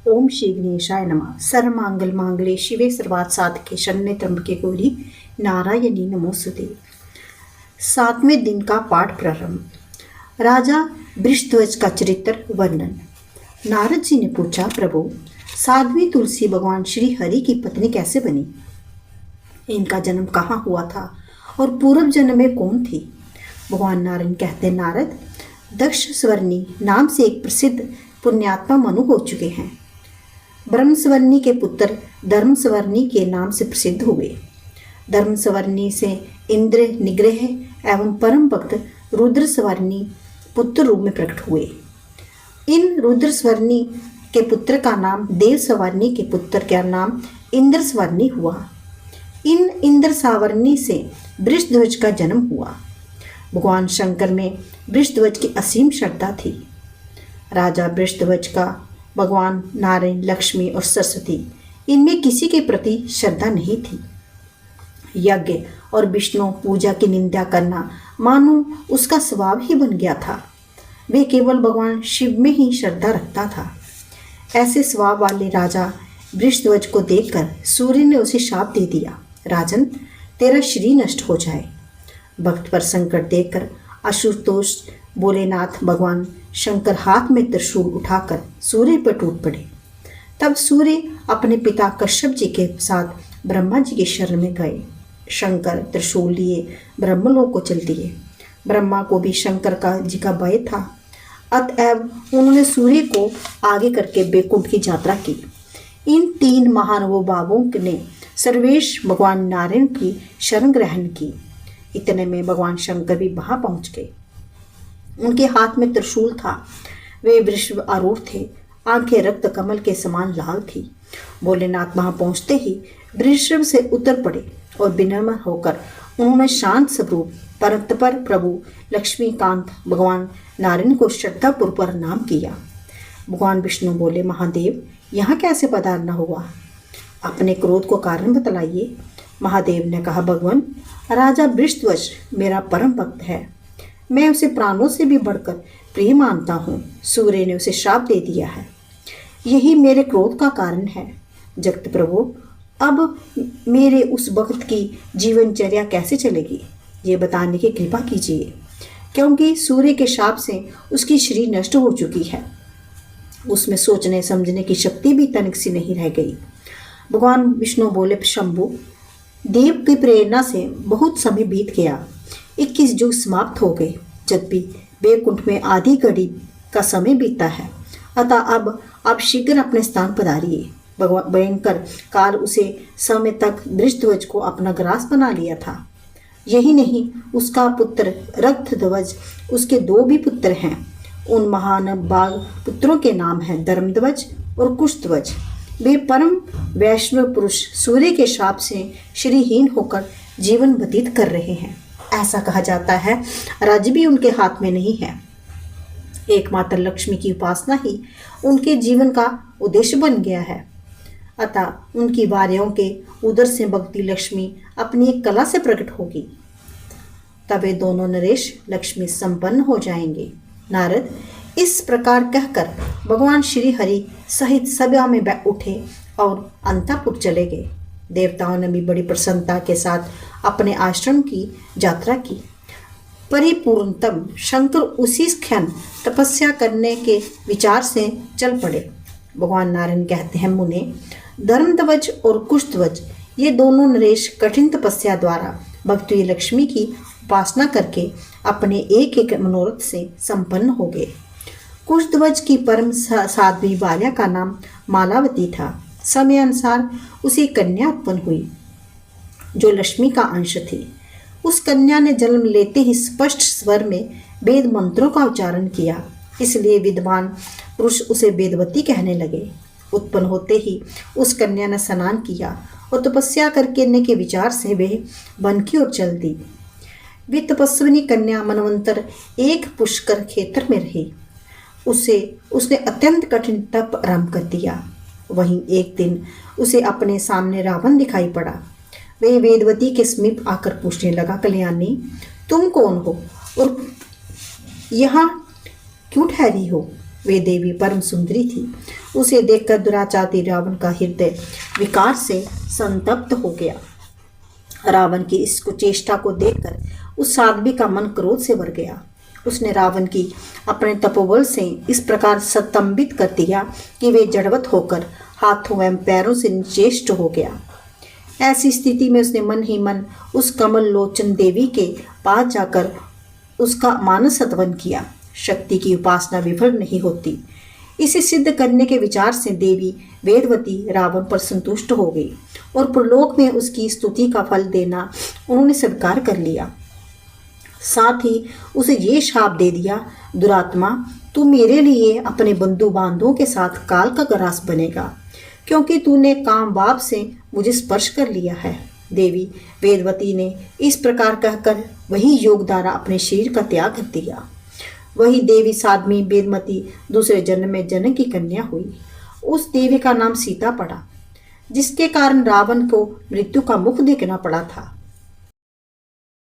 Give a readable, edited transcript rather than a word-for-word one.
ओम श्री गणेशाय नमः। सर्वमंगल मांगल्ये शिवे सर्वार्थ साधके शरण्ये त्र्यंबके गौरी नारायणी नमोस्तुते। 7वें दिन का पाठ प्रारंभ। राजा वृषध्वज का चरित्र वर्णन। नारद जी ने पूछा, प्रभु, साध्वी तुलसी भगवान श्री हरि की पत्नी कैसे बनी? इनका जन्म कहाँ हुआ था और पूर्व जन्म में कौन थी? भगवान नारायण कहते, नारद, दक्ष स्वर्णी नाम से एक प्रसिद्ध पुण्यात्मा मनु हो चुके हैं। ब्रह्मस्वर्णी के पुत्र धर्मस्वर्णी के नाम से प्रसिद्ध हुए। धर्मस्वर्णी से इंद्र निग्रह एवं परम भक्त रुद्रस्वर्णी पुत्र रूप में प्रकट हुए। इन रुद्रस्वर्णी के पुत्र का नाम देवस्वर्णी के पुत्र का नाम इंद्रस्वर्णी हुआ। इन इंद्रसावर्णी से वृषध्वज का जन्म हुआ। भगवान शंकर में वृषध्वज की असीम श्रद्धा थी। राजा वृषध्वज का भगवान नारायण, लक्ष्मी और सरस्वती, इनमें किसी के प्रति श्रद्धा नहीं थी। यज्ञ और विष्णु पूजा की निंदा करना मानो उसका स्वभाव ही बन गया था। वे केवल भगवान शिव में ही श्रद्धा रखता था। ऐसे स्वभाव वाले राजा वृषध्वज को देखकर सूर्य ने उसे शाप दे दिया, राजन, तेरा शरीर नष्ट हो जाए। भक्त पर संकट देखकर आशुतोष बोले, नाथ, भगवान शंकर हाथ में त्रिशूल उठाकर सूर्य पर टूट पड़े। तब सूर्य अपने पिता कश्यप जी के साथ ब्रह्मा जी के शरण में गए। शंकर त्रिशूल लिए ब्रह्मलोक को चल दिए। ब्रह्मा को भी शंकर का जी का भय था, अतएव उन्होंने सूर्य को आगे करके बैकुंठ की यात्रा की। इन 3 महानुभावों ने सर्वेश भगवान नारायण की शरण ग्रहण की। इतने में भगवान शंकर भी वहां पहुंच गए। उनके हाथ में त्रिशूल था। वे वृषभ आरूढ़ थे। आंखें रक्त कमल के समान लाल थी। भोलेनाथ वहां पहुंचते ही वृषभ से उतर पड़े और विनम्र होकर उन्होंने शांत स्वरूप परतपर प्रभु लक्ष्मीकांत भगवान नारायण को श्रद्धापूर्वक प्रणाम किया। भगवान विष्णु बोले, महादेव, यहाँ कैसे पधारना हुआ? अपने क्रोध को कारण बतलाइए। महादेव ने कहा, भगवान, राजा वृषध्वज मेरा परम भक्त है। मैं उसे प्राणों से भी बढ़कर प्रिय मानता हूँ। सूर्य ने उसे श्राप दे दिया है, यही मेरे क्रोध का कारण है। जगत प्रभु, अब मेरे उस भक्त की जीवनचर्या कैसे चलेगी, ये बताने की कृपा कीजिए, क्योंकि सूर्य के शाप से उसकी शरीर नष्ट हो चुकी है। उसमें सोचने समझने की शक्ति भी तनिक सी नहीं रह गई। भगवान विष्णु बोले, शंभु, देव की प्रेरणा से बहुत समय बीत गया। 21 युग समाप्त हो गए। जब भी बैकुंठ में आधी घड़ी का समय बीता है, अतः अब आप शीघ्र अपने स्थान पधारिए। भगवान भयंकर काल उसे समय तक वृषध्वज को अपना ग्रास बना लिया था। यही नहीं, उसका पुत्र रक्तध्वज, उसके 2 भी पुत्र हैं। उन महान बाघ पुत्रों के नाम हैं धर्मध्वज और कुशध्वज। वे परम वैष्णव पुरुष सूर्य के शाप से श्रीहीन होकर जीवन व्यतीत कर रहे हैं। ऐसा कहा जाता है, राज्य भी उनके हाथ में नहीं है। एकमात्र लक्ष्मी की उपासना ही उनके जीवन का उद्देश्य बन गया है। अतः उनकी वार्यों के उदर से भक्ति लक्ष्मी अपनी एक कला से प्रकट होगी। तब वे दोनों नरेश लक्ष्मी संपन्न हो जाएंगे। नारद इस प्रकार कहकर भगवान श्री हरि सहित सभा में बैठ उठे और अंतःपुर चले गए। देवताओं ने भी बड़ी प्रसन्नता के साथ अपने आश्रम की यात्रा की। परिपूर्णतम शंकर उसी क्षण तपस्या करने के विचार से चल पड़े। भगवान नारायण कहते हैं, मुने, धर्मध्वज और कुशध्वज ये दोनों नरेश कठिन तपस्या द्वारा भक्ति लक्ष्मी की उपासना करके अपने एक एक मनोरथ से संपन्न हो गए। कुशध्वज की परम साध्वी बाल्या का नाम मालावती था। समय अनुसार उसे कन्या उत्पन्न हुई जो लक्ष्मी का अंश थी। उस कन्या ने जन्म लेते ही स्पष्ट स्वर में वेद मंत्रों का उच्चारण किया, इसलिए विद्वान पुरुष उसे वेदवती कहने लगे। उत्पन्न होते ही उस कन्या ने स्नान किया और तपस्या करने के विचार से वे वन की ओर चल दी। वे तपस्विनी कन्या मनवंतर एक पुष्कर क्षेत्र में रही। उसने अत्यंत कठिन तप आरंभ कर दिया। वहीं एक दिन उसे अपने सामने रावण दिखाई पड़ा। वे वेदवती के समीप आकर पूछने लगा, कल्याणी, तुम कौन हो और यहाँ क्यों ठहरी हो? वे देवी परम सुंदरी थी। उसे देखकर दुराचारी रावण का हृदय विकार से संतप्त हो गया। रावण की इस कुचेष्टा को देखकर उस साध्वी का मन क्रोध से भर गया। उसने रावण की अपने तपोबल से इस प्रकार स्तंभित कर दिया कि वे जड़वत होकर हाथों एवं पैरों से निचेष्ट हो गया। ऐसी स्थिति में उसने मन ही मन उस कमल लोचन देवी के पास जाकर उसका मानस हवन किया। शक्ति की उपासना विफल नहीं होती, इसे सिद्ध करने के विचार से देवी वेदवती रावण पर संतुष्ट हो गई और प्रलोक में उसकी स्तुति का फल देना उन्होंने स्वीकार कर लिया। साथ ही उसे ये शाप दे दिया, दुरात्मा, तू मेरे लिए अपने बंधु बांधवों के साथ काल का ग्रास बनेगा, क्योंकि तूने काम बाप से मुझे स्पर्श कर लिया है। देवी वेदवती ने इस प्रकार कहकर वही योग द्वारा अपने शरीर का त्याग कर दिया। वही देवी साध्वी वेदमती दूसरे जन्म में जनक की कन्या हुई। उस देवी का नाम सीता पड़ा, जिसके कारण रावण को मृत्यु का मुख देखना पड़ा था।